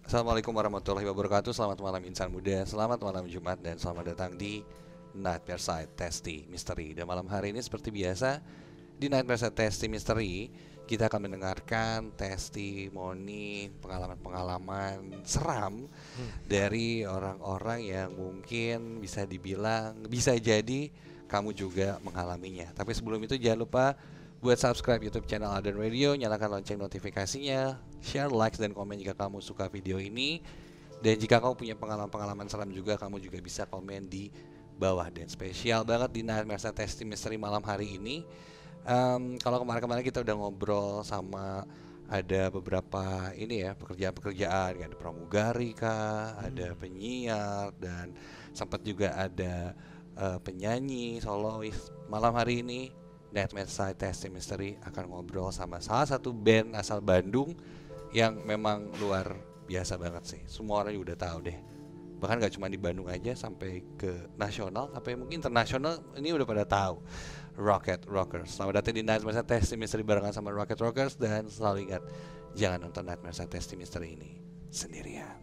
Assalamualaikum warahmatullahi wabarakatuh. Selamat malam insan muda, selamat malam Jumat, dan selamat datang di Nightmare Side Testy Mystery. Dan malam hari ini seperti biasa di Nightmare Side Testy Mystery, kita akan mendengarkan testimoni pengalaman-pengalaman seram dari orang-orang yang mungkin bisa dibilang bisa jadi kamu juga mengalaminya. Tapi sebelum itu jangan lupa buat subscribe YouTube channel Alden Radio, nyalakan lonceng notifikasinya, share, likes, dan komen jika kamu suka video ini. Dan jika kamu punya pengalaman-pengalaman seram juga, kamu juga bisa komen di bawah. Dan spesial banget di Nightmare Testing Mystery malam hari ini. Kalau kemarin-kemarin kita udah ngobrol sama ada beberapa ini ya, pekerjaan-pekerjaan, ada pramugari kah, ada penyiar, dan sempat juga ada penyanyi, solois. Malam hari ini Nightmare Side Testing Mystery akan ngobrol sama salah satu band asal Bandung yang memang luar biasa banget sih. Semua orang juga udah tahu deh. Bahkan gak cuma di Bandung aja, sampai ke nasional, sampai mungkin internasional ini udah pada tahu. Rocket Rockers. Selamat datang di Nightmare Side Testing Mystery barengan sama Rocket Rockers. Dan selalu ingat, jangan nonton Nightmare Side Testing Mystery ini sendirian.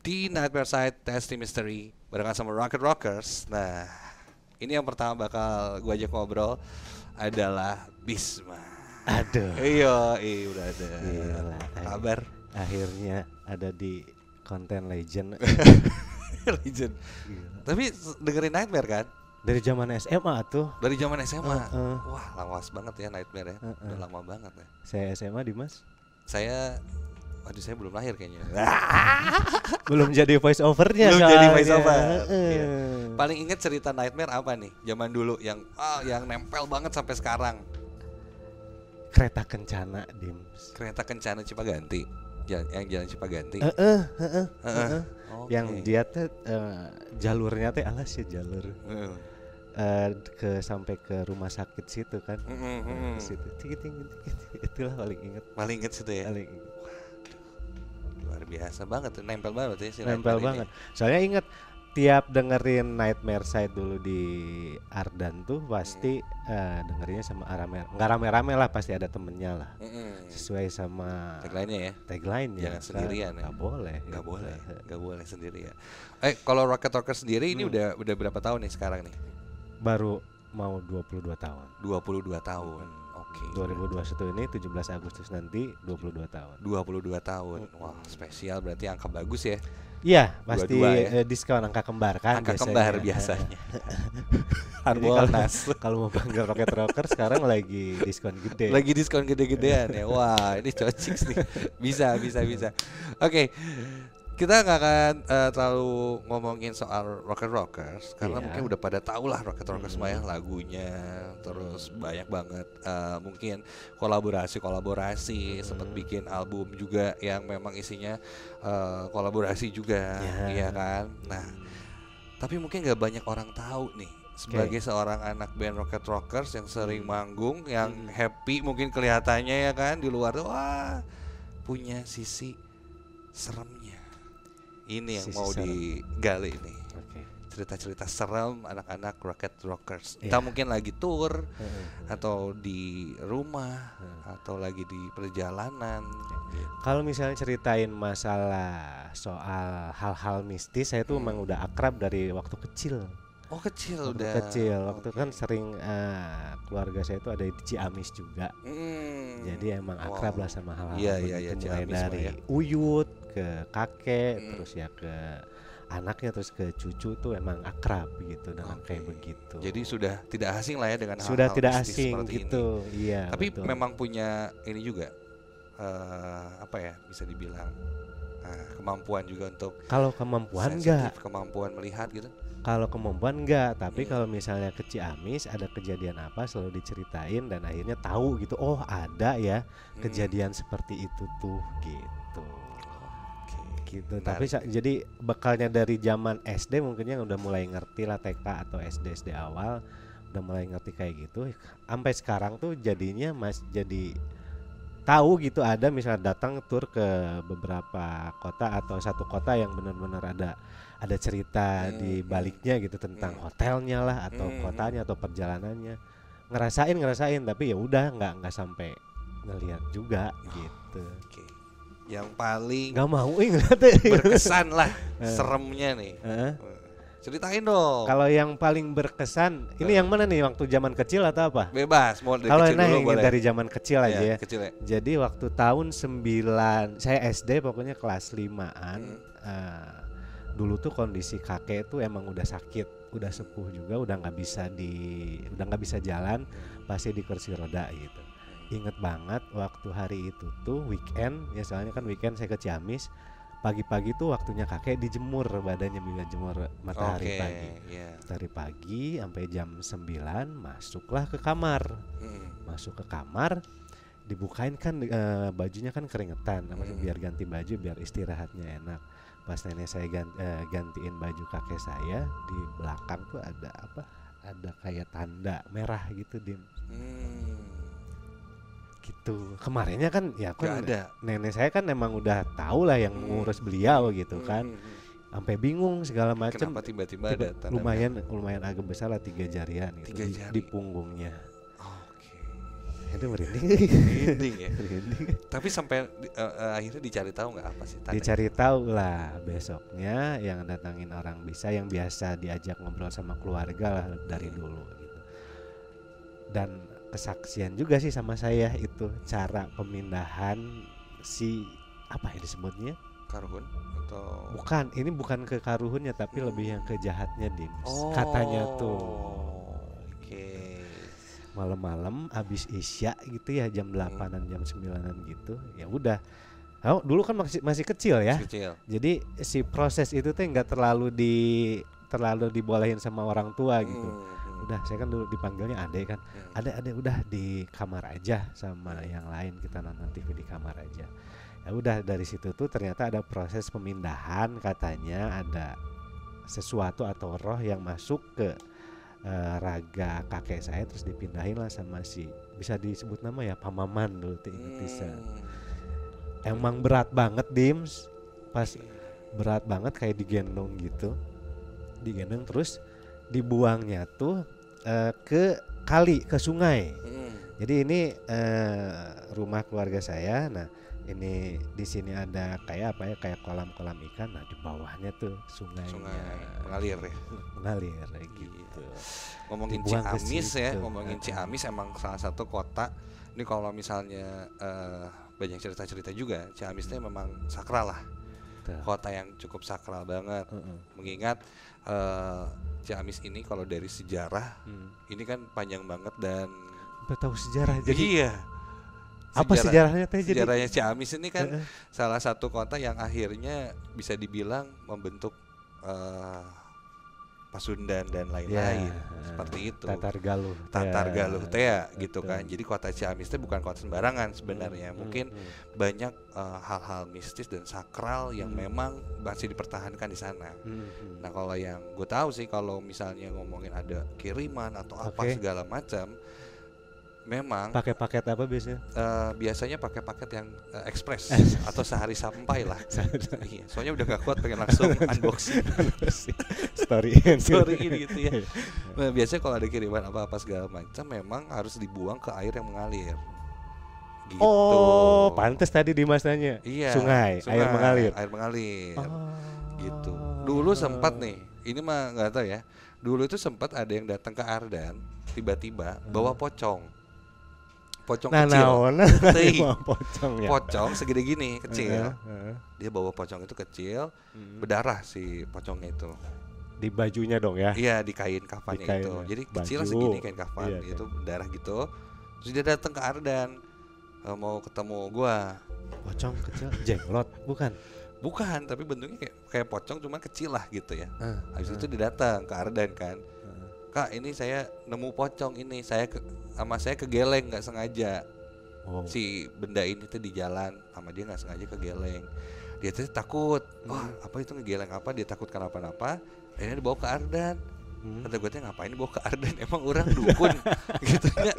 Di Nightmare Side Testing Mystery barengan sama Rocket Rockers. Nah, ini yang pertama bakal gue ajak ngobrol adalah Bisma. Aduh, Iya, udah ada. gila. Kabar Akhirnya ada di konten legend. Legend. Gila. Tapi dengerin Nightmare kan? Dari zaman SMA tuh. Dari zaman SMA. Heeh. Wah, lawas banget ya Nightmare ya. Heeh. Udah lama banget ya. Saya SMA Dimas. Saya belum lahir kayaknya. Belum jadi voice overnya. Belum jadi soalnya. voice over. Heeh. Iya. Paling inget cerita Nightmare apa nih? Zaman dulu yang nempel banget sampai sekarang. Kereta Kencana, Dims. Kereta Kencana Cipaganti. Yang jalan Cipaganti. Heeh. Oke. Yang dia tuh jalurnya teh alas ya jalur. Heeh. Sampai ke rumah sakit situ kan. Situ. Itulah paling inget. Paling inget situ ya. Paling inget. Luar biasa banget tuh, nempel banget ya si Nempel Nightmare banget. Soalnya inget tiap dengerin Nightmare Side dulu di Ardan tuh pasti dengerinnya sama nggak rame-rame lah, pasti ada temennya lah. ini. Sesuai sama Tagline-nya ya. tagline ya. Jangan sendirian ya. Nggak boleh. Nggak gitu. boleh, nggak boleh sendiri ya. Kalau Rocket Rocker sendiri ini udah berapa tahun nih sekarang nih? Baru mau 22 tahun. 22 tahun. Oke. 2021 ini 17 Agustus nanti 22 tahun. 22 tahun. Wah, spesial, berarti angka bagus ya. Iya, pasti 22 ya. Diskon angka kembar kan Angka biasanya. kembar biasanya. Jadi Harbolnas. kalau mau panggil Rocket Rocker sekarang lagi diskon gede. Lagi diskon gede-gedean ya. Wah, ini cocok nih. Bisa. Oke. Kita nggak akan terlalu ngomongin soal Rocket Rockers karena Iya. mungkin udah pada tahu lah Rocket Rockers mah ya, lagunya, terus banyak banget mungkin kolaborasi sempat bikin album juga yang memang isinya kolaborasi juga, Ya. iya kan. Nah, tapi mungkin nggak banyak orang tahu nih sebagai seorang anak band Rocket Rockers yang sering manggung, yang happy mungkin kelihatannya ya kan, di luar tuh wah punya sisi seremnya. Ini yang Sisi mau serem. digali nih, Oke. cerita-cerita serem anak-anak Rocket Rockers. Iya. Entah mungkin lagi tour Heeh. atau di rumah atau lagi di perjalanan. Kalau misalnya ceritain masalah soal hal-hal mistis, saya tuh emang udah akrab dari waktu kecil. Oh, kecil Waktu udah. kecil, waktu Oke. kan sering keluarga saya itu ada di Ciamis juga. Jadi emang akrab lah sama hal-hal Iya, begitu, iya, mulai Ciamis mah dari ya. uyut ke kakek, terus ya ke anaknya, terus ke cucu tuh emang akrab gitu dengan Oke. kayak begitu. Jadi sudah tidak asing lah ya dengan sudah hal-hal tidak mistis asing seperti gitu, iya. Tapi betul. memang punya ini juga apa ya, bisa dibilang kemampuan juga untuk Kalau kemampuan sensitif, enggak, kemampuan melihat gitu. kalau kemampuan enggak, tapi kalau misalnya ke Ciamis ada kejadian apa selalu diceritain dan akhirnya tahu gitu, oh ada ya kejadian seperti itu tuh gitu. Oke. Gitu. Menarik. Tapi jadi bekalnya dari zaman SD mungkin yang udah mulai ngerti lah, TK atau SD awal udah mulai ngerti kayak gitu. Sampai sekarang tuh jadinya jadi tahu gitu ada misalnya datang tur ke beberapa kota atau satu kota yang benar-benar ada cerita di baliknya gitu tentang hotelnya lah atau kotanya atau perjalanannya, ngerasain tapi ya udah nggak sampai ngelihat juga gitu. Oke. Yang paling Nggak mau ingat berkesan lah seremnya nih. Ceritain dong. Kalau yang paling berkesan ini yang mana nih, waktu zaman kecil atau apa? Bebas, mau dari Kalau kecil dulu boleh. dari zaman kecil aja ya. Kecil ya. Jadi waktu tahun 9 saya SD pokoknya kelas 5-an. Dulu tuh kondisi kakek tuh emang udah sakit, udah sepuh juga, udah nggak bisa jalan, pasti di kursi roda gitu. Ingat banget waktu hari itu tuh weekend, ya soalnya kan weekend saya ke Ciamis. Pagi-pagi tuh waktunya kakek dijemur badannya, bila jemur matahari pagi. Dari pagi sampai jam 9 masuklah ke kamar. Masuk ke kamar, dibukain kan bajunya kan keringetan, biar ganti baju biar istirahatnya enak. Pas nenek saya gantiin baju kakek saya, di belakang tuh ada apa? Ada kayak tanda merah gitu, Dim. Gitu. Kemarinnya kan ya kan nenek saya kan emang udah tahu lah yang mengurus beliau gitu kan. Sampai bingung segala macam. Kenapa tiba-tiba ada tanda lumayan agak besar lah, 3 jarian gitu di punggungnya. Itu merinding. Merinding ya. Tapi sampai akhirnya dicari tahu nggak apa sih tandanya? Dicari tahu lah, besoknya yang datangin orang yang biasa diajak ngobrol sama keluarga lah dari dulu gitu. Dan kesaksian juga sih sama saya itu cara pemindahan si apa ya disebutnya? Karuhun atau bukan, ini bukan ke karuhunnya tapi lebih yang ke jahatnya, Dim. Katanya tuh. Malam-malam abis isya gitu ya, jam 8-an jam 9-an gitu. Ya udah. Dulu kan masih kecil ya. Jadi si proses itu tuh enggak terlalu dibolehin sama orang tua gitu. Udah, saya kan dulu dipanggilnya Ade kan. Ade udah di kamar aja sama yang lain, kita nonton TV di kamar aja. Ya udah, dari situ tuh ternyata ada proses pemindahan, katanya ada sesuatu atau roh yang masuk ke raga kakek saya, terus dipindahin lah sama si, bisa disebut nama ya, Pamaman dulu tuh, inget bisa. Emang berat banget, Dims. Pas berat banget kayak digendong gitu. Digendong terus dibuangnya tuh ke kali, ke sungai. Jadi ini rumah keluarga saya. Nah, ini di sini ada kayak apa ya, kayak kolam-kolam ikan. Nah, di bawahnya tuh sungainya mengalir ya. Mengalir gitu. Ngomongin Ciamis ya, ngomongin Ciamis emang salah satu kota. Ini kalau misalnya banyak cerita-cerita juga, Ciamis itu memang sakral lah. Kota yang cukup sakral banget. Mengingat Ciamis ini kalau dari sejarah ini kan panjang banget dan tahu sejarah jadi. Iya. Apa sejarahnya teh? Sejarahnya Ciamis ini kan salah satu kota yang akhirnya bisa dibilang membentuk Pasundan dan lain-lain seperti itu. Tatar Galuh Tea gitu kan. Jadi kota Ciamis itu bukan kota sembarangan sebenarnya. Mungkin banyak hal-hal mistis dan sakral yang memang masih dipertahankan di sana. Nah, kalau yang gue tahu sih, kalau misalnya ngomongin ada kiriman atau apa segala macam, memang pakai paket apa biasanya? Biasanya pakai paket yang ekspres atau sehari sampai lah. Iya, soalnya udah gak kuat pengen langsung unboxing. story ini gitu ya. Nah, biasanya kalau ada kiriman apa-apa segala macam memang harus dibuang ke air yang mengalir. Gitu. Oh, pantes tadi Dimas nanya. Iya, sungai, air mengalir. Gitu. Dulu sempat nih, ini mah nggak tahu ya. Dulu itu sempat ada yang datang ke Ardan, tiba-tiba bawa pocong. Pocong kecil. Pocong segede gini, kecil. Dia bawa pocong itu kecil, berdarah si pocongnya itu. Di bajunya dong ya? Iya, di kain kafannya itu. Jadi kecil segini kain kafan, itu berdarah gitu. Terus dia datang ke Ardan, mau ketemu gua. Pocong kecil, jenglot bukan? Bukan, tapi bentuknya kayak pocong cuma kecil lah gitu ya. Habis itu dia datang ke Ardan kan. Kak, ini saya nemu pocong ini, saya kegeleng nggak sengaja. Si benda ini tuh di jalan sama dia nggak sengaja kegeleng. Dia tuh takut, wah apa itu ngegeleng apa? Dia takut kenapa-napa. Akhirnya dibawa ke Ardan. Kata gue teh ngapain bawa ke Ardan, emang orang dukun gitu ya.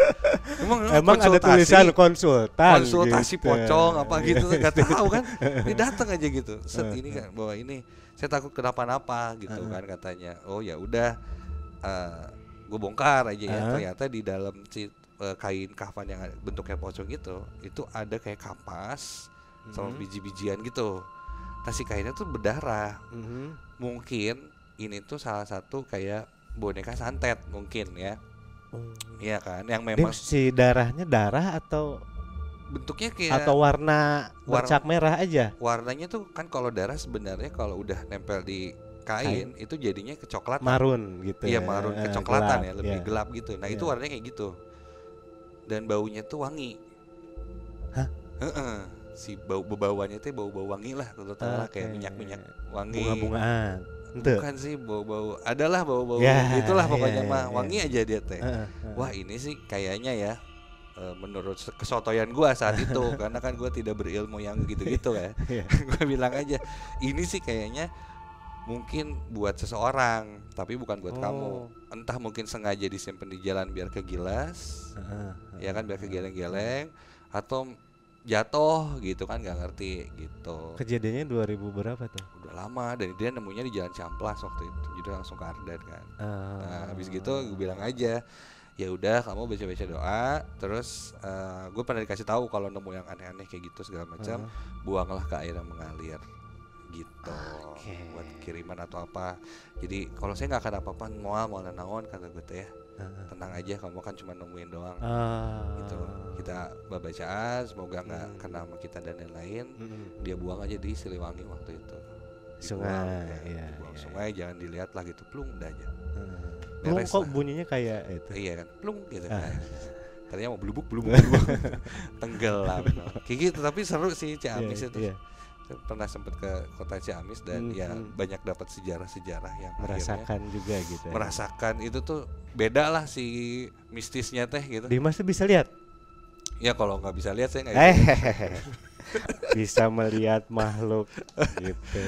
Emang ada tulisan konsultasi gitu. pocong apa gitu, nggak tahu kan. Dia datang aja gitu. Set ini kan bawa ini, saya takut kenapa-napa gitu kan katanya. Oh ya udah, gue bongkar aja ya. Ternyata di dalam kain kafan yang bentuknya pocong itu ada kayak kapas sama biji-bijian gitu. Si kainnya tuh berdarah. Mungkin ini tuh salah satu kayak boneka santet mungkin ya. Iya kan, yang memang si darahnya darah atau bentuknya kayak atau warna bercak merah aja. Warnanya tuh kan kalau darah sebenarnya kalau udah nempel di kain itu jadinya kecoklatan. Marun gitu. Iya, marun kecoklatan gelap, ya, lebih gelap gitu. Nah, itu warnanya kayak gitu. Dan baunya tuh wangi. Hah? Si bau-bauannya tuh bau-bau wangi lah, terutama kayak minyak-minyak wangi. Bunga-bungaan. Bukan sih bau-bau, adalah bau-bau itulah pokoknya mah wangi aja dia teh. Wah, ini sih kayaknya ya menurut kesotoyan gua saat itu karena kan gua tidak berilmu yang gitu-gitu ya. Gua bilang aja, ini sih kayaknya mungkin buat seseorang, tapi bukan buat kamu. Entah mungkin sengaja disimpan di jalan biar kegilas, ya kan, biar kegeleng-geleng, atau jatuh gitu kan, nggak ngerti gitu. Kejadiannya 2000 berapa tuh? Udah lama, dan dia nemunya di Jalan Ciamplas waktu itu, jadi langsung ke Ardan kan. Nah, habis gitu gue bilang aja, ya udah kamu baca-baca doa, terus gue pernah dikasih tahu kalau nemu yang aneh-aneh kayak gitu segala macam, buanglah ke air yang mengalir gitu. Buat kiriman atau apa. Jadi kalau saya nggak akan apa-apa, mau nanaon kata gue teh ya. Tenang aja, kamu kan cuma nemuin doang. Gitu. Kita baca, semoga nggak kena sama kita dan lain-lain. Dia buang aja di Siliwangi waktu itu. Sungai, dibuang sungai, jangan dilihat lah gitu, plung udah aja. Plung kok bunyinya kayak itu. Iya kan, plung gitu kan. Tadinya mau blubuk tenggelam. Kayak gitu, tapi seru sih Ciamis itu. Saya pernah sempat ke kota Ciamis dan ya banyak dapat sejarah-sejarah yang merasakan juga gitu. Merasakan itu tuh beda lah si mistisnya teh gitu. Dimas tuh bisa lihat? Ya kalau nggak bisa lihat saya nggak bisa melihat makhluk gitu.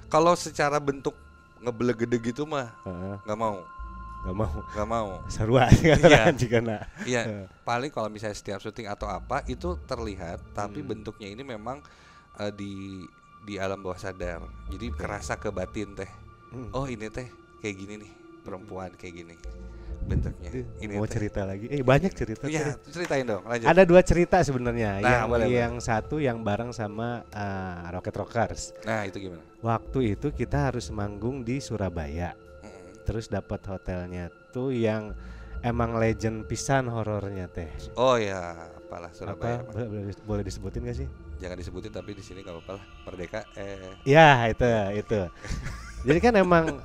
Kalau secara bentuk ngebelegede gitu mah nggak mau. Seru aja kan. Iya, paling kalau misalnya setiap syuting atau apa itu terlihat, tapi bentuknya ini memang di alam bawah sadar. Jadi kerasa ke batin teh. Oh ini teh kayak gini nih, perempuan kayak gini bentuknya. Ini mau teh cerita lagi? Banyak cerita. Iya, ceritain dong. Lanjut. Ada 2 cerita sebenarnya. Nah, yang satu yang bareng sama Rocket Rockers. Nah, itu gimana? Waktu itu kita harus manggung di Surabaya. Terus dapat hotelnya tuh yang emang legend pisan horornya teh. Oh ya, apalah Surabaya. Boleh disebutin gak sih? Jangan disebutin, tapi di sini nggak apa-apa lah. Merdeka. Ya itu. Jadi kan emang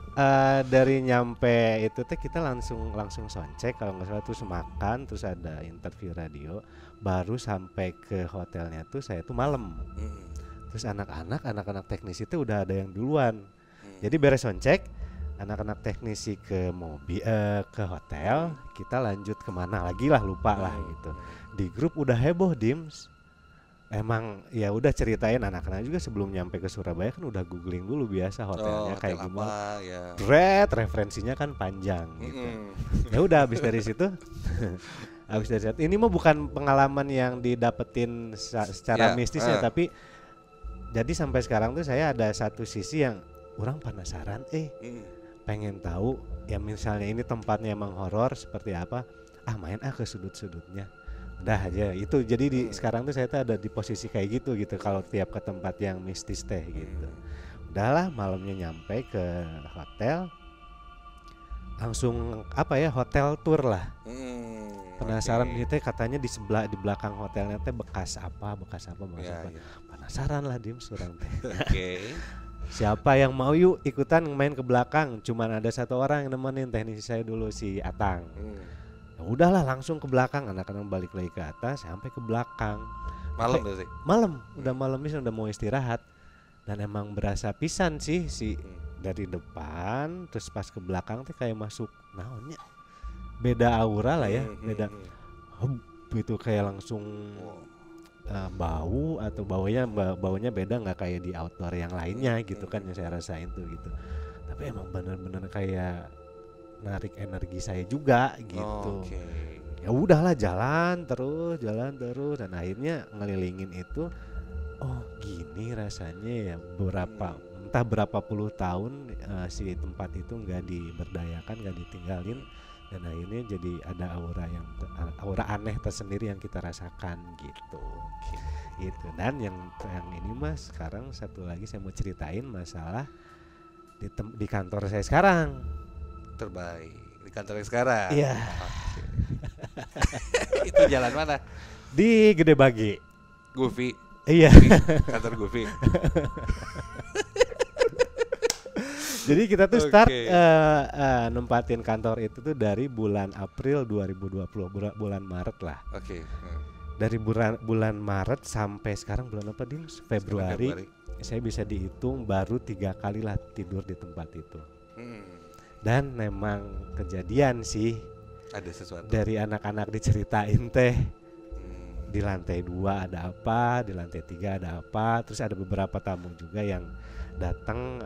dari nyampe itu teh kita langsung soundcheck kalau nggak salah, terus makan, terus ada interview radio, baru sampai ke hotelnya tuh saya tuh malam. Terus anak-anak teknisi itu udah ada yang duluan. Jadi beres soundcheck, anak-anak teknisi ke mobil ke hotel, kita lanjut kemana lagi lah, lupa lah gitu. Di grup udah heboh Dims. Emang ya udah ceritain, anak-anak juga sebelum nyampe ke Surabaya kan udah googling dulu biasa hotelnya kayak gimana. Ya. Referensinya kan panjang gitu. Ya udah habis dari situ ini mah bukan pengalaman yang didapetin secara mistis ya, tapi jadi sampai sekarang tuh saya ada satu sisi yang orang penasaran pengen tahu ya, misalnya ini tempatnya emang horor seperti apa, main ke sudut-sudutnya. Udah aja itu. Jadi sekarang tuh saya tuh ada di posisi kayak gitu kalau tiap ke tempat yang mistis teh gitu. Udahlah, malamnya nyampe ke hotel, langsung hotel tour lah. Penasaran ini teh katanya di belakang hotelnya teh bekas apa. Penasaran lah Dim, surang teh. Siapa yang mau yuk ikutan main ke belakang? Cuman ada 1 orang yang nemenin, teknisi saya dulu si Atang. Ya udahlah, langsung ke belakang, anak-anak balik lagi ke atas sampai ke belakang. Malam berarti? Malam, udah malam bisa, udah mau istirahat. Dan emang berasa pisan sih dari depan terus pas ke belakang tuh kayak masuk naonnya. Beda aura lah ya, beda. Itu kayak langsung bau atau baunya beda, nggak kayak di outdoor yang lainnya gitu kan yang saya rasain tuh gitu. Tapi emang bener-bener kayak narik energi saya juga gitu. Okay. Ya udahlah jalan terus dan akhirnya ngelilingin itu. Oh gini rasanya ya, entah berapa puluh tahun si tempat itu nggak diberdayakan, nggak ditinggalin, dan akhirnya jadi ada aura aneh tersendiri yang kita rasakan gitu. Itu. Dan yang ini Mas, sekarang satu lagi saya mau ceritain masalah di kantor saya sekarang. Terbaik di kantor yang sekarang. Iya. Itu jalan mana? Di Gede Bage. Goofy. Iya. Kantor Goofy. Jadi kita tuh start nempatin kantor itu tuh dari bulan April 2020, bulan Maret lah. Oke. Dari bulan Maret sampai sekarang bulan apa Dim? Februari. Saya bisa dihitung baru 3 kali lah tidur di tempat itu. Dan memang kejadian sih. Ada sesuatu. Dari anak-anak diceritain teh. Di lantai 2 ada apa, di lantai 3 ada apa. Terus ada beberapa tamu juga yang datang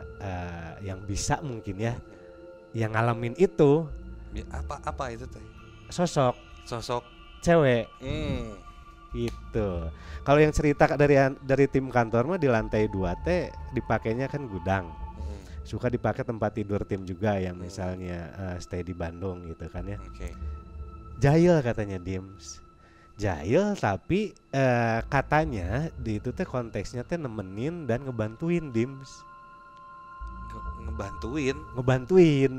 yang bisa mungkin ya, yang ngalamin itu. Apa itu teh? Sosok cewek. Itu. Kalau yang cerita dari tim kantor mah di lantai 2 teh dipakainya kan gudang. Suka dipakai tempat tidur tim juga yang misalnya stay di Bandung gitu kan ya. Jahil katanya Dims. Jahil tapi katanya di itu teh konteksnya teh nemenin dan ngebantuin Dims. Ngebantuin.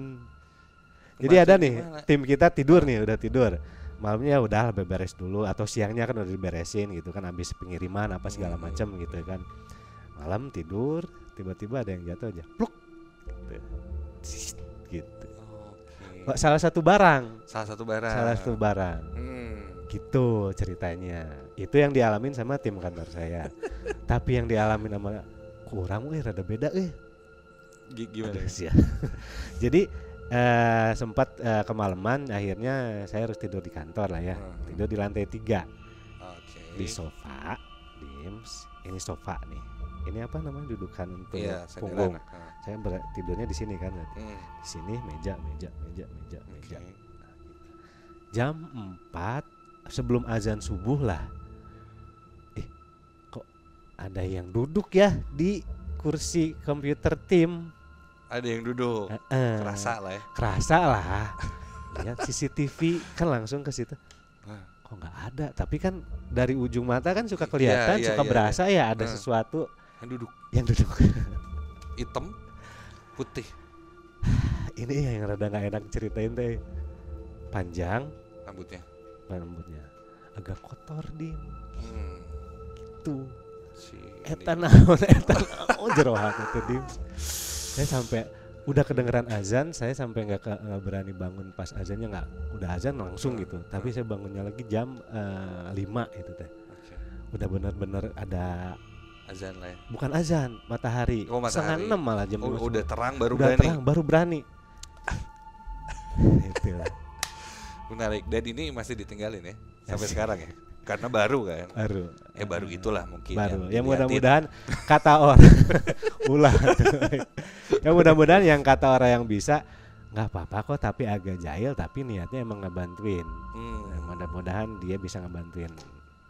Jadi ada nih gimana? Tim kita tidur nih, udah tidur. Malamnya udah beberes dulu atau siangnya kan udah diberesin gitu kan, habis pengiriman apa segala macam gitu kan. Malam tidur, tiba-tiba ada yang jatuh aja. Pluk. Gitu. Salah satu barang. Gitu ceritanya. Itu yang dialamin sama tim kantor saya. Tapi yang dialamin sama kurang rada beda gimana ya. Jadi sempat kemalaman, akhirnya saya harus tidur di kantor lah ya. Tidur di lantai 3. Di sofa, Dims. Ini sofa nih. Ini apa namanya, dudukan untuk punggung. Saya tidurnya di sini kan. Di sini meja. Jam 4 sebelum azan subuh lah. Kok ada yang duduk ya di kursi komputer tim? Ada yang duduk. Kerasa lah. Lihat CCTV kan langsung ke situ. Kok nggak ada? Tapi kan dari ujung mata kan suka kelihatan, berasa ya ada sesuatu yang duduk. Hitam, putih. Ini yang rada nggak enak ceritain teh. Panjang rambutnya agak kotor Dim. Gitu. Eta naon jero hati tuh Dim. Saya sampai udah kedengeran azan, saya sampai nggak berani bangun pas azannya, udah azan langsung gitu. Tapi saya bangunnya lagi jam 5 itu teh. Udah benar-benar ada azan lah ya. Bukan azan, matahari. 5:30 malah jam 5. Udah terang baru berani. Itulah. Menarik. Dan ini masih ditinggalin ya sampai sekarang ya, karena baru kan. Baru itulah mungkin. Baru. Ya mudah-mudahan kata orang ulah. Ya mudah-mudahan yang kata orang yang bisa nggak apa-apa kok, tapi agak jahil, tapi niatnya emang ngebantuin. Mudah-mudahan dia bisa ngebantuin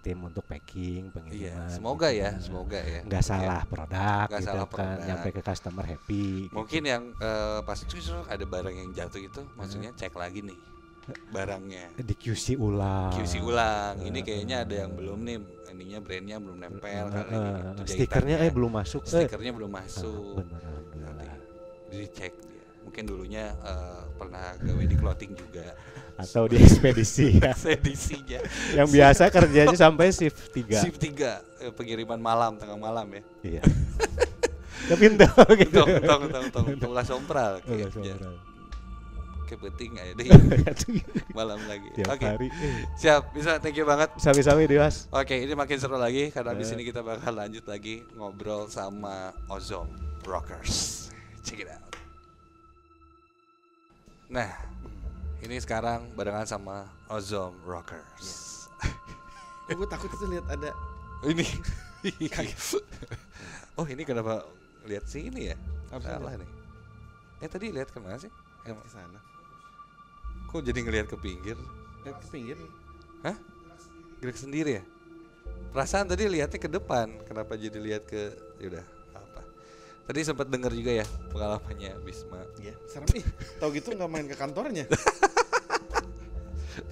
tim untuk packing, pengiriman. Semoga gitu. ya, semoga ya. Nggak salah produk, nggak gitu salah kan, produk. Nyampe ke customer happy. Mungkin gitu. Yang pas ada barang yang jatuh itu, maksudnya cek lagi nih barangnya. Di QC ulang. Ini kayaknya ada yang belum nih, ininya brandnya belum nempel kali ini. Stikernya belum masuk. Stikernya belum masuk. Benar. Dicek dia. Mungkin dulunya pernah gawe di clothing juga. Atau di ekspedisi ya. Ekspedisinya. Yang biasa kerjanya sampai shift 3. Shift 3, pengiriman malam, tengah malam ya. Iya. Tapi pintu gitu. Tong sompral. Kepenting aja deh. Malam lagi. Oke. Siap, bisa, thank you banget. Sami-sami Dimas. Oke, ini makin seru lagi karena abis ini kita bakal lanjut lagi ngobrol sama Ozone Rockers. Check it out. Nah, ini sekarang barengan sama Ozone Rockers. Gue takut itu lihat ada ini. Oh, ini kenapa lihat sini ya? Salah nih. Tadi lihat kemana sih? Ke sana. Kok jadi ngelihat ke pinggir? Ke pinggir. Hah? Gerak sendiri ya? Perasaan tadi lihatnya ke depan, kenapa jadi lihat ke? Yaudah, apa? Tadi sempat dengar juga ya pengalamannya Bisma. Iya, serem ih. Tahu gitu nggak main ke kantornya?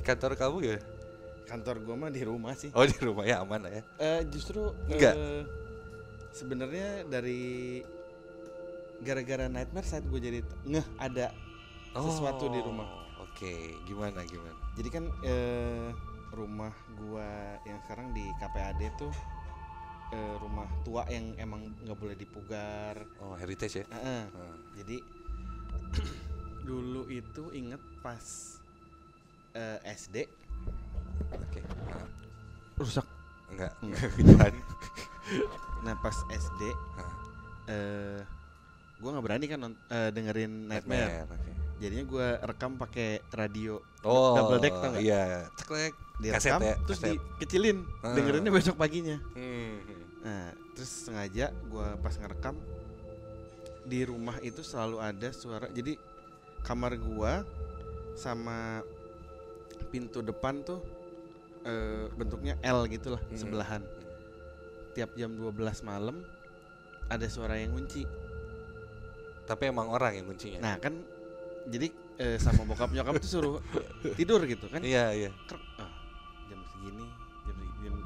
Kantor kamu ya? Kantor gua mah di rumah sih. Oh, di rumah ya, aman lah ya. Justru enggak. Sebenarnya dari gara-gara nightmare saat gue jadi ngeh ada sesuatu di rumah. Oke, gimana? Jadi kan rumah gua yang sekarang di KPAD tuh rumah tua yang emang nggak boleh dipugar. Oh, heritage ya? Jadi dulu itu inget pas SD. Oke. Rusak? Enggak. Gimana? Nah pas SD, gue nggak berani kan dengerin Nightmare. Okay. Jadinya gue rekam pakai radio double deck, tau nggak? Iya. Ceklek. Direkam, ya? terus dikecilin, dengerinnya besok paginya. Nah, terus sengaja gue pas ngerekam di rumah itu selalu ada suara. Jadi kamar gue sama pintu depan tuh bentuknya L gitulah, sebelahan. Tiap jam 12 malam ada suara yang ngunci. Tapi emang orang yang kuncinya. Nah kan jadi sama bokap nyokap tuh suruh tidur gitu kan. Iya. Jam segini,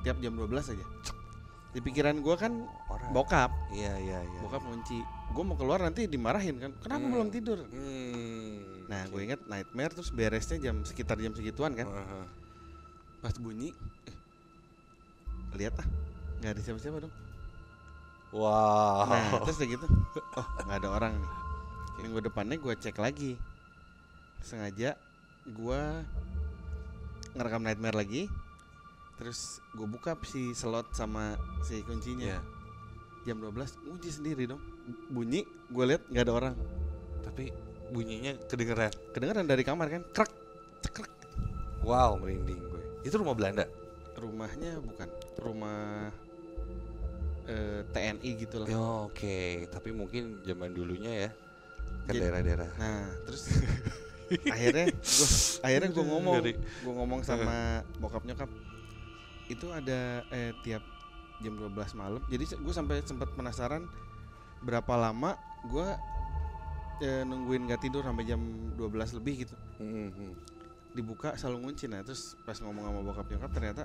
tiap jam 12 aja. Di pikiran gue kan orang. Bokap. Iya. Bokap ngunci. Gue mau keluar nanti dimarahin kan. Kenapa belum tidur? Nah gue ingat nightmare terus beresnya sekitar jam segituan kan. Pas bunyi, lihat nggak ada siapa-siapa dong. Wow. Nah terus udah gitu, nggak ada orang nih. Minggu depannya gue cek lagi, sengaja gue ngerekam nightmare lagi, terus gue buka si slot sama si kuncinya. Jam 12 ngunci sendiri dong. Bunyi, gue lihat nggak ada orang. Tapi bunyinya kedengeran dari kamar kan, krek, cekrek. Wow, merinding gue. Itu rumah Belanda? Rumahnya bukan, rumah TNI gitu lah. Oke. Tapi mungkin zaman dulunya ya ke daerah-daerah. Nah terus akhirnya gue ngomong sama bokap nyokap. Itu ada tiap jam 12 malam. Jadi gue sampai sempat penasaran berapa lama gue nungguin gak tidur sampai jam 12 lebih gitu. Dibuka selalu ngunci. Nah terus pas ngomong sama bokap nyokap ternyata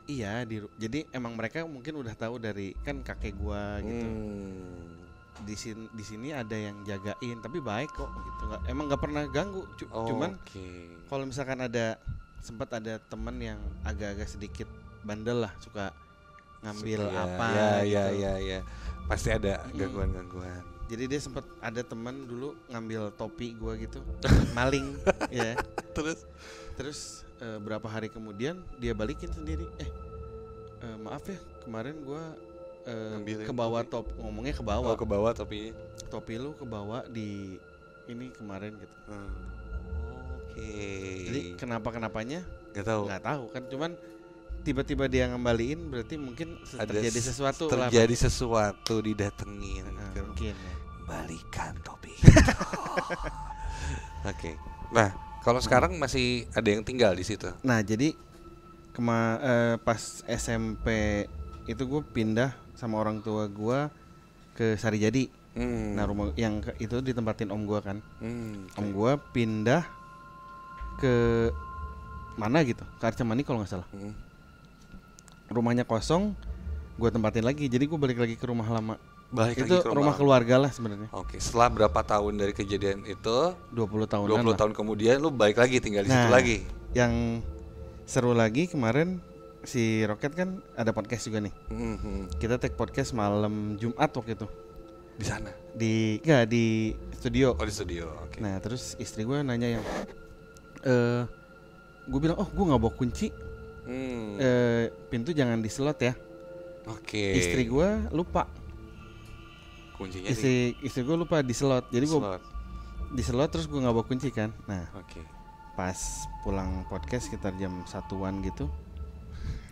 iya jadi emang mereka mungkin udah tahu dari kan kakek gua gitu. Di sini ada yang jagain tapi baik kok gitu. Emang nggak pernah ganggu. Cuman kalau misalkan sempat ada teman yang agak-agak sedikit bandel lah, suka ngambil Iya. Pasti ada gangguan-gangguan. Jadi dia sempat ada teman dulu ngambil topi gua gitu, maling ya. Terus berapa hari kemudian dia balikin sendiri. Maaf ya kemarin gua kebawa ngomongnya kebawa. Kebawa topi lu kebawa di ini kemarin gitu. Jadi kenapanya? Gak tahu kan, cuman tiba-tiba dia ngembaliin berarti mungkin terjadi sesuatu. Terjadi sesuatu didatengin. Mungkin ya. Balikan topi. Oke. Nah, kalau sekarang masih ada yang tinggal di situ. Nah, jadi pas SMP itu gue pindah sama orang tua gue ke Sarijadi. Nah, rumah yang itu ditempatin om gue kan. Om gue pindah ke mana gitu, ke Arcamani kalau nggak salah. Rumahnya kosong, gue tempatin lagi. Jadi gue balik lagi ke rumah lama. Itu rumah keluarga lah sebenarnya. Oke, setelah berapa tahun dari kejadian itu? 20 tahun kemudian lu balik lagi tinggal di situ lagi. Yang seru lagi kemarin si Rocket kan ada podcast juga nih. Kita take podcast malam Jumat waktu itu. Di sana? Di studio. Oh, di studio. Oke. Nah, terus istri gue nanya yang gue bilang, gue nggak bawa kunci. Pintu jangan di slot ya. Oke. Istri gue lupa. Kuncinya istri gue lupa di slot. Jadi gue di slot terus gue nggak bawa kunci kan. Nah, pas pulang podcast sekitar jam 1-an gitu,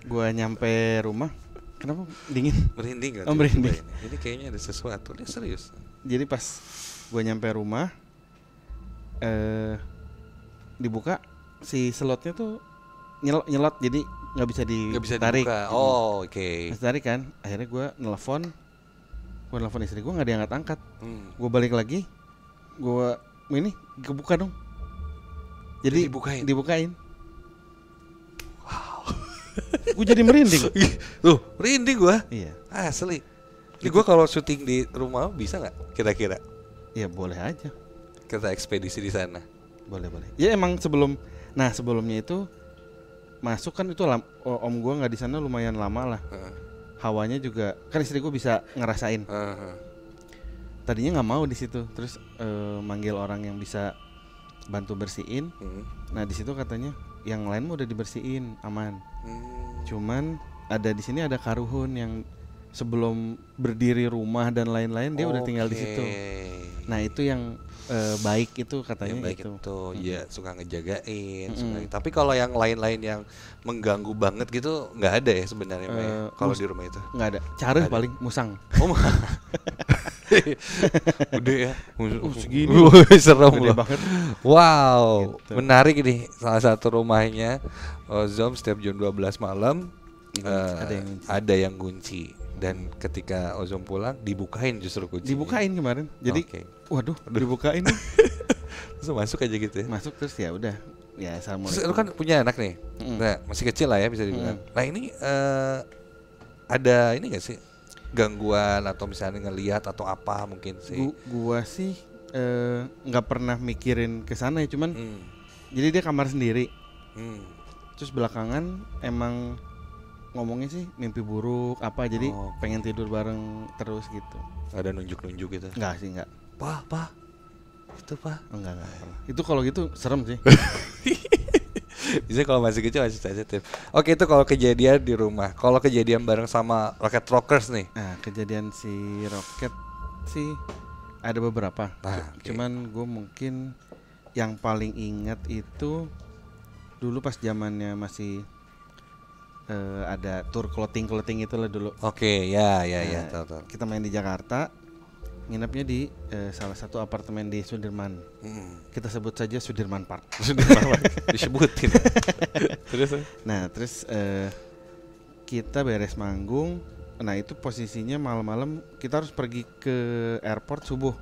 gue nyampe rumah. Kenapa dingin? Merinding gak? Merinding. Ini kayaknya ada sesuatu. Dia serius. Jadi pas gue nyampe rumah, dibuka si slotnya tuh nyelot jadi nggak bisa ditarik. Oke. Tarik kan, akhirnya gue nelfon istri gue nggak diangkat. Gue balik lagi, gue kebuka dong. Jadi dibukain. Wow. Gue jadi merinding. Tuh, merinding gue. Iya. Asli. Ini gue kalau syuting di rumah bisa nggak kira-kira? Ya boleh aja. Kita ekspedisi di sana. Boleh. Ya emang sebelumnya itu masuk kan itu om gue nggak di sana lumayan lama lah. Hawanya juga kan istri gue bisa ngerasain. Tadinya nggak mau di situ, terus manggil orang yang bisa bantu bersihin. Nah di situ katanya yang lain udah dibersihin aman. Cuman di sini ada karuhun yang sebelum berdiri rumah dan lain-lain dia udah tinggal di situ. Nah itu yang baik itu katanya. Yang baik itu ya suka ngejagain. Tapi kalau yang lain-lain yang mengganggu banget gitu nggak ada ya sebenarnya kalau di rumah itu. Nggak ada. Caranya paling musang. Gede ya. Segini. Serem gede loh. Banget. Wow, gitu. Menarik nih salah satu rumahnya Ozom setiap jam 12 malam ada yang kunci. Dan ketika Ozom pulang dibukain justru kunci. Dibukain kemarin. Jadi waduh dibukain. Terus masuk aja gitu ya. Masuk terus ya udah. Ya assalamualaikum. Terus lu kan punya anak nih. Nah, masih kecil lah ya bisa dibilang. Nah, ini ada ini enggak sih gangguan atau misalnya ngelihat atau apa mungkin sih? Gua sih enggak pernah mikirin ke sana ya, cuman jadi dia kamar sendiri. Terus belakangan emang ngomongnya sih mimpi buruk apa jadi pengen tidur bareng terus gitu. Ada nunjuk-nunjuk gitu? Enggak sih, enggak. Pak. Itu Pak. Enggak. Itu kalau gitu serem sih. Bisa kalau masih kecil masih sensitif. Oke, itu kalau kejadian di rumah. Kalau kejadian bareng sama Rocket Rockers nih. Nah, kejadian si Rocket sih ada beberapa. Cuman gue mungkin yang paling ingat itu dulu pas zamannya masih ada tour clothing itu lah dulu. Oke, ya, tahu. Kita main di Jakarta, nginepnya di salah satu apartemen di Sudirman. Kita sebut saja Sudirman Park. Disebutin. Terus kita beres manggung. Nah itu posisinya malam-malam kita harus pergi ke airport subuh.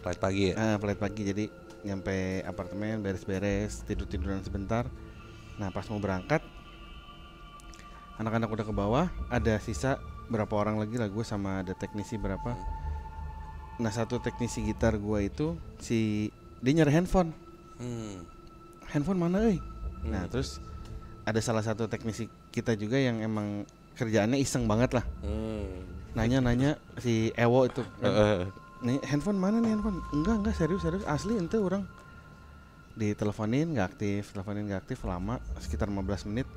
Flight pagi ya? Flight pagi, jadi nyampe apartemen beres-beres tiduran sebentar. Nah pas mau berangkat anak-anak udah ke bawah, ada sisa berapa orang lagi lah, gue sama ada teknisi berapa. Nah satu teknisi gitar gue itu dia nyari handphone. Handphone mana Nah terus ada salah satu teknisi kita juga yang emang kerjaannya iseng banget lah. Nanya si Ewo itu nih handphone mana nih handphone? Enggak serius asli ente orang diteleponin nggak aktif lama sekitar 15 menit.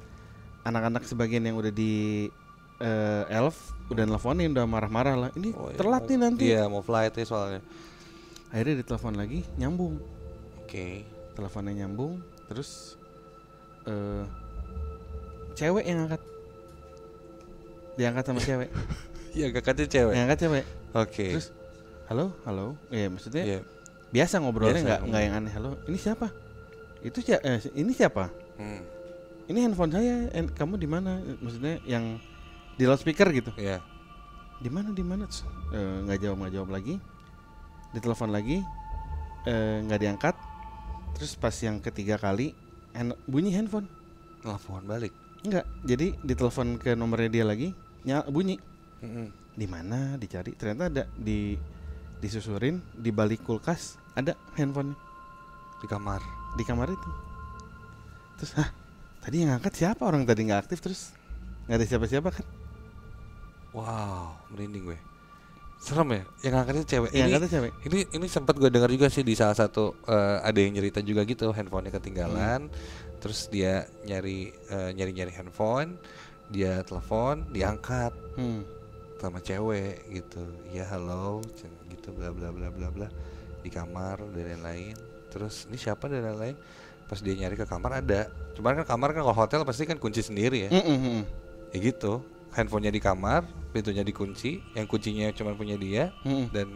Anak-anak sebagian yang udah di Elf udah nelfonin, udah marah-marah lah. Ini telat nih nanti. Iya mau flight ya soalnya. Akhirnya ditelepon lagi, nyambung. Teleponnya nyambung, terus cewek yang angkat. Diangkat sama cewek. Iya, angkatnya cewek. Yang angkat cewek. Terus halo. Iya maksudnya biasa ngobrolnya nggak yang aneh. Halo, ini siapa? Ini siapa? Ini handphone saya, kamu di mana? Maksudnya yang di loudspeaker gitu. Iya. Di mana? Nggak jawab lagi. Ditelepon lagi, nggak diangkat. Terus pas yang ketiga kali bunyi handphone. Telepon balik. Enggak. Jadi ditelepon ke nomornya dia lagi, bunyi. Di mana? Dicari. Ternyata ada disusurin di balik kulkas ada handphone di kamar itu. Terus tadi yang ngangkat siapa? Orang tadi nggak aktif, terus nggak ada siapa-siapa kan? Wow, merinding gue. Serem ya, yang ngangkatnya cewek. Ini sempat gue dengar juga sih di salah satu ada yang cerita juga gitu, handphonenya ketinggalan, terus dia nyari handphone, dia telepon, diangkat sama cewek gitu, ya halo, gitu bla bla bla bla bla di kamar dan lain-lain. Terus ini siapa dan lain-lain. Pas dia nyari ke kamar ada, cuman kan kamar kan kalau hotel pasti kan kunci sendiri ya. Ya gitu, handphonenya di kamar, pintunya dikunci, yang kuncinya cuma punya dia dan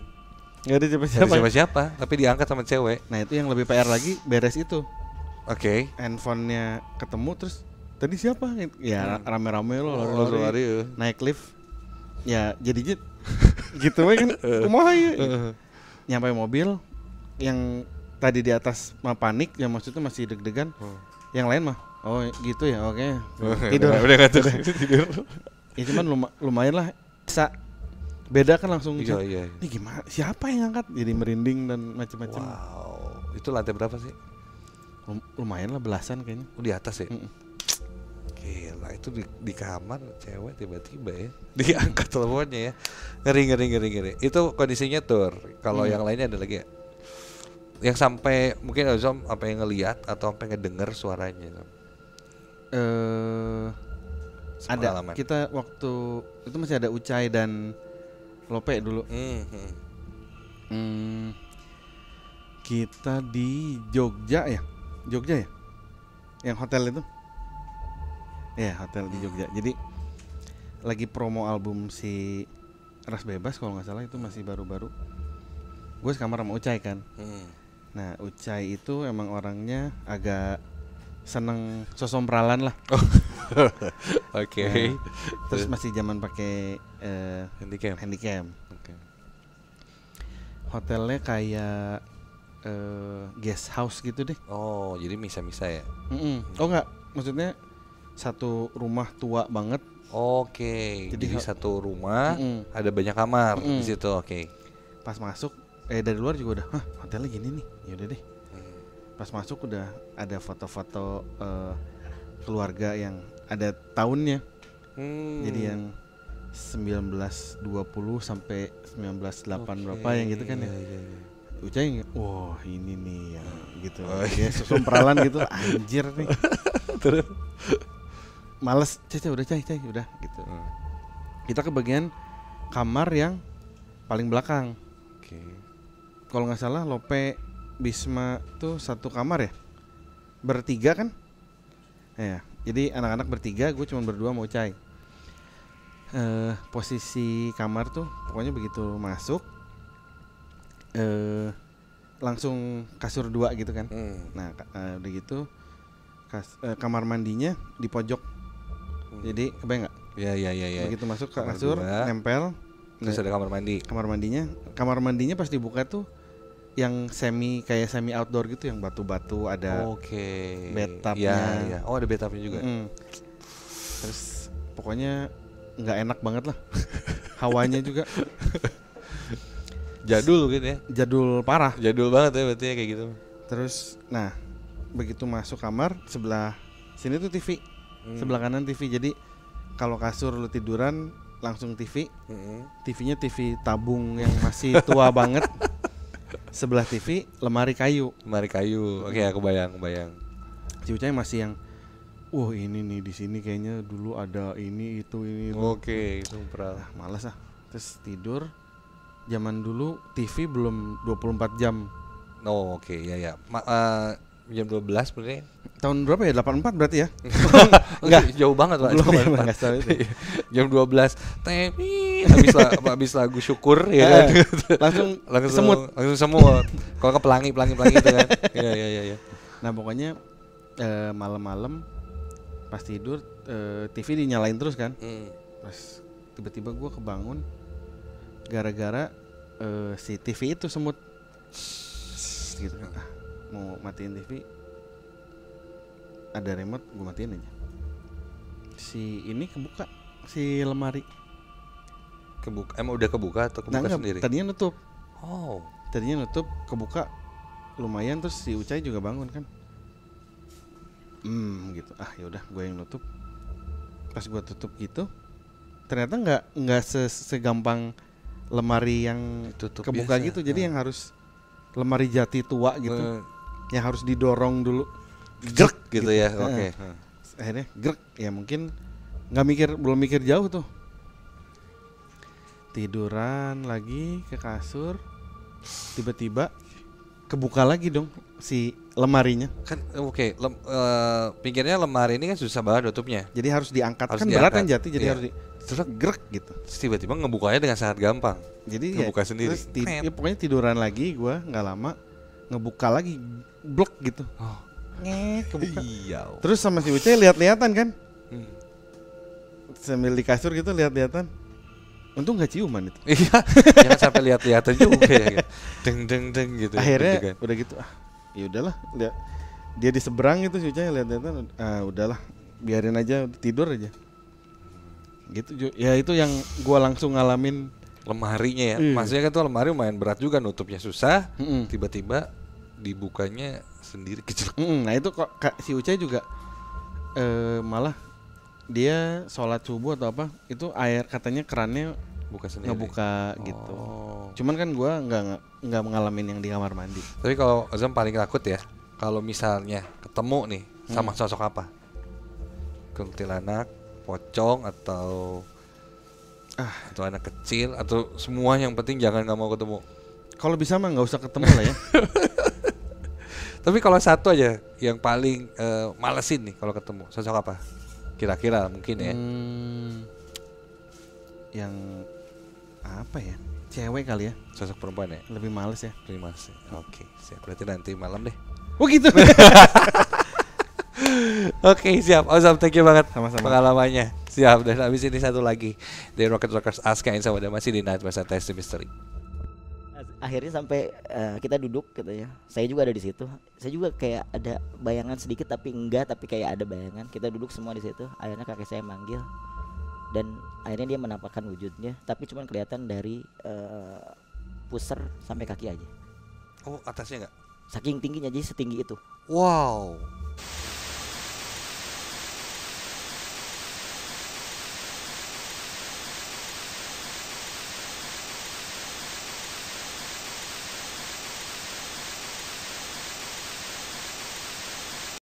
Nggak ada siapa-siapa, tapi diangkat sama cewek. Nah itu yang lebih PR lagi, beres itu. Oke. Handphonenya ketemu terus tadi siapa? Ya rame-rame lo lari-lari naik lift. Ya jadinya gitu kan. Kumaha ya. Nyampe mobil yang tadi di atas mah panik, yang maksudnya masih deg-degan. Yang lain mah oh gitu ya, oke. Tidur. Udah tidur. Ya cuman lumayan lah. Bisa beda kan langsung. Iya. Ini gimana? Siapa yang angkat? Jadi merinding dan macam-macam. Wow. Itu lantai berapa sih? Lumayan lah, belasan kayaknya. Di atas ya? Gila, itu di kamar cewek tiba-tiba ya diangkat teleponnya ya. Ngeri. Itu kondisinya tur. Kalau yang lainnya ada lagi ya? Yang sampai mungkin Ozom apa yang ngelihat atau sampai ngedenger suaranya? Ada. Kita waktu itu masih ada Ucai dan Lope dulu. Kita di Jogja ya? Yang hotel itu? Ya, hotel di Jogja. Jadi lagi promo album si Ras Bebas kalau nggak salah, itu masih baru-baru. Gue sekamar sama Ucai kan. Nah, Ucai itu emang orangnya agak seneng sosompralan lah. Oke. Terus masih zaman pakai handycam. Okay. Hotelnya kayak guest house gitu deh. Oh, jadi misa-misa ya? Oh enggak, maksudnya satu rumah tua banget. Oke. Jadi satu rumah ada banyak kamar di situ. Oke. Pas masuk dari luar juga udah, hotelnya gini nih. Yaudah deh. Pas masuk udah ada foto-foto keluarga yang ada tahunnya. Jadi yang 1920 sampai 1908 berapa yang gitu kan ya. Ucai, wah ini nih ya gitu. Ya sosompralan gitu, anjir nih. Terus males, Cai udah gitu. Kita ke bagian kamar yang paling belakang. Oke. Kalau nggak salah Lope Bisma tuh satu kamar ya, bertiga kan? Ya, jadi anak-anak bertiga, gue cuma berdua mau Ucai. Posisi kamar tuh pokoknya begitu masuk langsung kasur 2 gitu kan. Nah udah gitu kamar mandinya di pojok. Jadi kebayang nggak? Iya. Begitu masuk ke kasur nempel. Terus ada kamar mandi. Kamar mandinya pas dibuka tuh yang kayak semi outdoor gitu, yang batu-batu ada. Oke. Bathtubnya. Iya. Oh ada bathtubnya juga. Terus pokoknya nggak enak banget lah. Hawanya juga jadul gitu ya. Jadul parah. Jadul banget ya berarti ya kayak gitu. Terus nah begitu masuk kamar, sebelah sini tuh TV. Sebelah kanan TV. Jadi kalau kasur lu tiduran langsung TV. TV-nya TV tabung yang masih tua banget. Sebelah TV lemari kayu. Oke, aku bayang. Si Ucai masih yang ini nih di sini kayaknya dulu ada ini itu. Oke, sumpah. Malas ah. Terus tidur. Zaman dulu TV belum 24 jam. Oh, oke, ya. Jam 12 berarti. Tahun berapa ya? 84 berarti ya? Enggak, jauh banget Pak. Enggak tahu itu. Jam 12. Habis lagu syukur ya kan. Langsung semut. Kalau ke pelangi itu kan. Iya. Nah, pokoknya malam-malam pas tidur TV dinyalain terus kan. Pas tiba-tiba gue kebangun gara-gara si TV itu semut gitu kan. Mau matiin TV, ada remote, gue matiin aja. Si ini kebuka, si lemari kebuka. Emang udah kebuka atau kebuka sendiri? Tadinya nutup. Tadinya nutup, kebuka lumayan. Terus si Ucai juga bangun kan. Gitu. Yaudah, gue yang nutup. Pas gue tutup gitu, ternyata nggak segampang lemari yang tutup kebuka biasa. Gitu. Jadi yang harus lemari jati tua gitu, yang harus didorong dulu, grek gitu ya. Oke. Akhirnya grek, ya mungkin belum mikir jauh tuh. Tiduran lagi ke kasur, tiba-tiba kebuka lagi dong si lemarinya. Kan pikirnya lemari ini kan susah banget tutupnya. Jadi harus diangkat. Kan berat kan jati, jadi harus Grek gitu. Terus tiba-tiba ngebukanya dengan sangat gampang. Jadi ngebuka sendiri. Terus ya pokoknya tiduran lagi gua nggak lama ngebuka lagi blok gitu. Oh. Kebuka. Iya. Terus sama si Uce lihat-lihatan kan? Sambil di kasur gitu lihat-lihatan. Untung nggak ciuman itu. Iya. Jangan sampai lihat-lihatan juga ya. Deng gitu. Akhirnya gitu kan. udah gitu ya udahlah, lihat dia di seberang itu si Uce lihat-lihatan, udahlah biarin aja tidur aja. Gitu ya, itu yang gua langsung ngalamin. Lemarinya ya. Maksudnya kan tuh lemari lumayan berat juga, nutupnya susah. Tiba-tiba dibukanya sendiri kecil. Nah itu kok si Uce juga malah dia sholat subuh atau apa itu air katanya kerannya buka sendiri, ngebuka gitu. Cuman kan gua nggak ngalamin yang di kamar mandi. Tapi kalau Azam paling takut ya kalau misalnya ketemu nih sama sosok apa? Kuntilanak, pocong, atau anak kecil, atau semua, yang penting jangan nggak mau ketemu. Kalau bisa mah nggak usah ketemu lah ya. Tapi kalau satu aja yang paling malesin nih kalau ketemu, sosok apa? Kira-kira mungkin ya. Yang apa ya? Cewek kali ya. Sosok perempuan ya? Lebih males ya. Lebih males. Oke, siap. Berarti nanti malam deh. Oh gitu. Oke, siap. Awesome, thank you banget sama-sama pengalamannya. Siap. Dan habis ini satu lagi dari Rocket Rockers Aska yang sama masih di Night Masa Test Mystery. Akhirnya sampai kita duduk katanya. Saya juga ada di situ. Saya juga kayak ada bayangan sedikit tapi enggak, tapi kayak ada bayangan. Kita duduk semua di situ. Akhirnya kakek saya manggil. Dan akhirnya dia menampakkan wujudnya, tapi cuma kelihatan dari pusar sampai kaki aja. Oh, atasnya enggak? Saking tingginya, jadi setinggi itu. Wow.